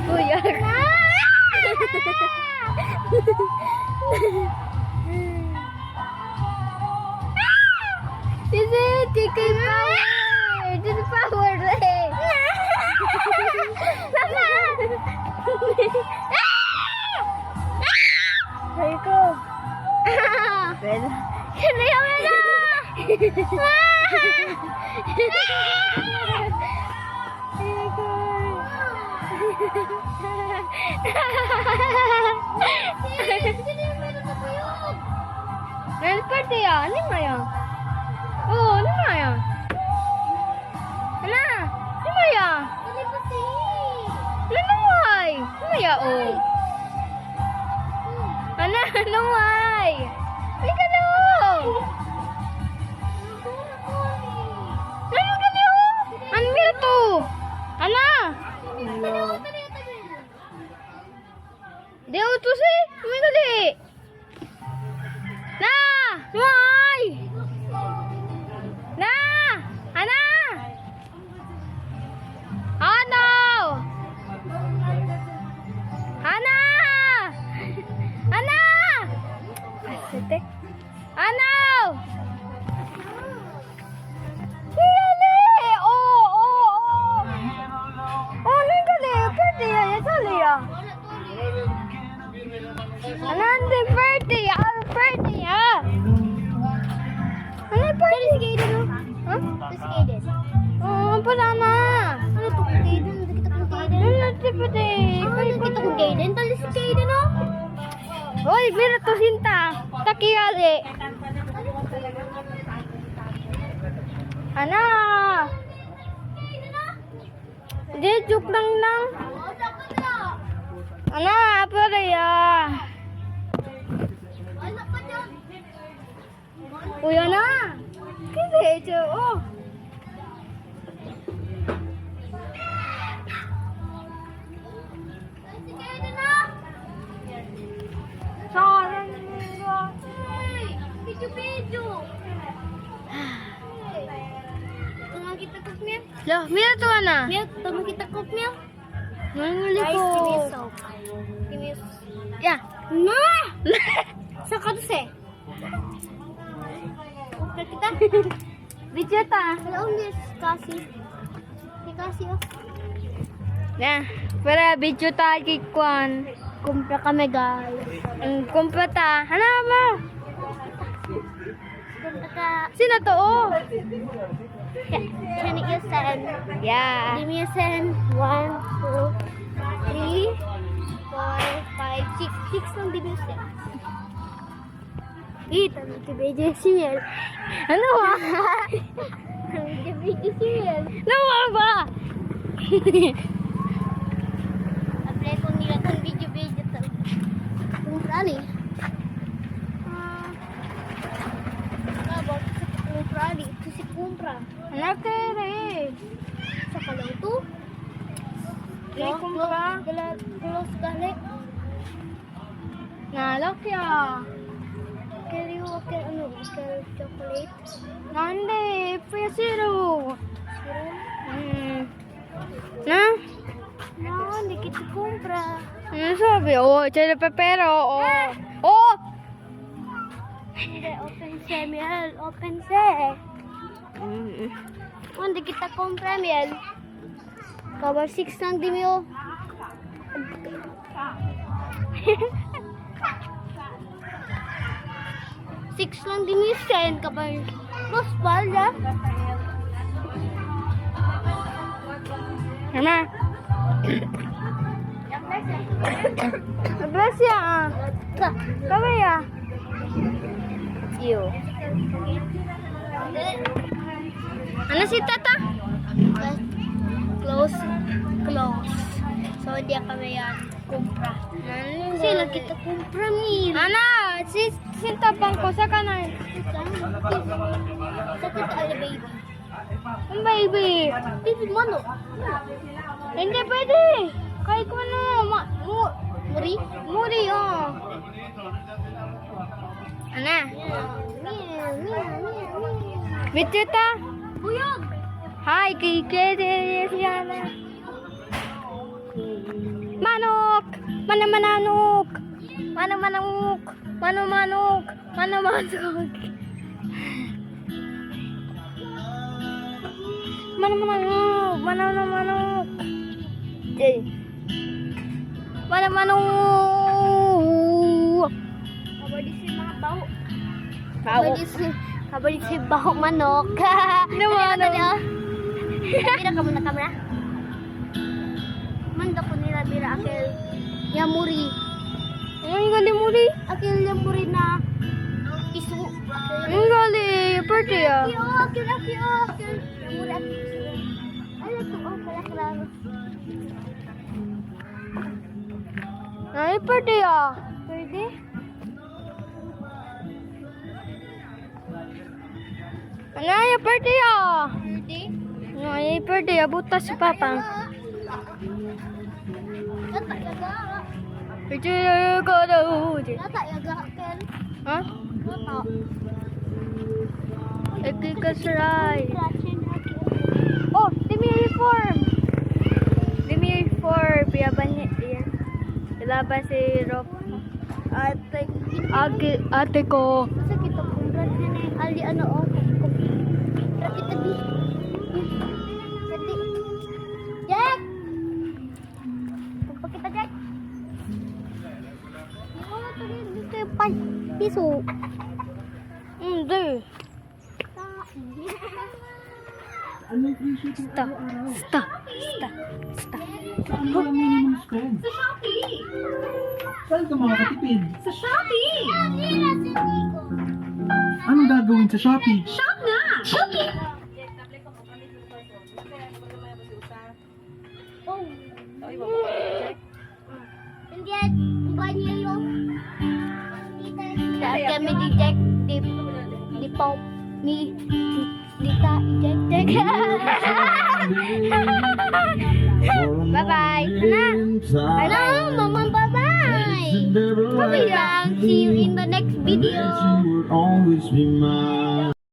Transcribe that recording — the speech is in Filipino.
Kuya. This is chicken power. This is power. Sama. Aiko. Well, kinayaw na na. Naliparte ya, ano nga yan? Oo, ano nga yan? Ano? Ano nga yan? Ano nga yan? Ano nga yan? Oo. Ano? Ano nga yan? Ay, ka na! Ano ka na? Ano nga to? Ano? Dia utus eh, may gali. Na, why? Na, ana. Ano? Ana. Ana. Sete. Ano? Gali. Oh. Oh, may gali. Pwede yan, sali yan. Another birthday, our birthday, ah. Ano birthday si Kaden, no? Huh? Si Kaden. Oo, pala na. Ano to kung Kaden? Nakita kong Kaden. Ano si birthday? Nakita kong Kaden. Tali si Kaden, no? Oy, mira to sinta. Takiyali. Ana. Hindi, joke lang lang. Ana, apa ya? Oh, yan na. Kasi, oh. Sarang nila. Video. Tunggu kita cook meal. Loh, Mia tuh ana. Mia, tunggu kita cook meal. Nanguli ko. Kimis. Ya. Nah. Saka to se. Kita video ta. Hello Miss Cassie. Cassie oh. Nah, para video ta kikwan. Kumpra kami guys. Kumpra ta. Ano ba? Kumpra ta. Sino to? Oh. Can you send? Yeah. Give me a send. 1, 2, 3, 4, 5, 6. 6 lang dito siya. Ito, nagkibidyo si Miel. Ano ba? Nagkibidyo si Miel. Ano ba? Apply ko nila itong video-video ito. Kumpra ni. About sa kumpra ni. Ito si kumpra. Anak ka rin. Sa kalaw ito. Dili kumpra. Close gali. Nalak ya. Carry you ano? Chocolate? Nande, pa zero. Na? No, hindi kita kumpra. Ano sabi? Oh, ito pero. Oh. Oh! Hindi, open siya, Miel. Open siya. Oh, hindi kita kumpra, Miel. Cover 6 lang din mo. 6 lang din yung send kapag crossball ya. Mama. Bless ya. Kami ya. Yo. Ano si Tata? Close. So dia kami yan. Kumpra. Sila kita kumpra ni. Ana, sinta bangko sa kanan. Sa kita ada baby. Ang baby. Baby mano? Hindi pwede. Kahit ko ano. Muri oh. Ana. Bitita. Buyog. Hi, kay Kede siya na. Manok! Manamananok! Manamanok! Manamanok! Manamanok! Manamanok! Manamanok! Eh. Manamanok! Kabadi si mga baho. Kabadi si baho manok. Naman. Bira ka muna kamera. Manda ko nila bira akil yamuri. Ang gali muri. Akil yamuri na isu. Ang gali birthday ah. Akil. Yamuri akil isu. Ano to oh pala klaro. Ay birthday ah. Birthday? Ay birthday ah. Birthday? Ay birthday ah. Butas si Papa. Nata yaga. Birthday ko daw. Nata yaga ken. Ha? Nata. Ekikasaray. Oh, demi uniform. Demi uniform. Biyaban niya. Laban si Rob. Ate ko. Sa kita kung brad na ali ano oh. Kita di. Jadi. Jack. Kita Jack. Oh, tadi dito pa piso. Hindi. Stop. Saan ba ang minimum spend? Sa Shopee! Saan ka makakatipid? Sa Shopee! Anong gagawin sa Shopee? Shop na! Shopee! Kami di Jack di pop ni di ta Jack. Bye-bye. Hello, Mama. Bye-bye. Okay lang. See you in the next video. Always be mine.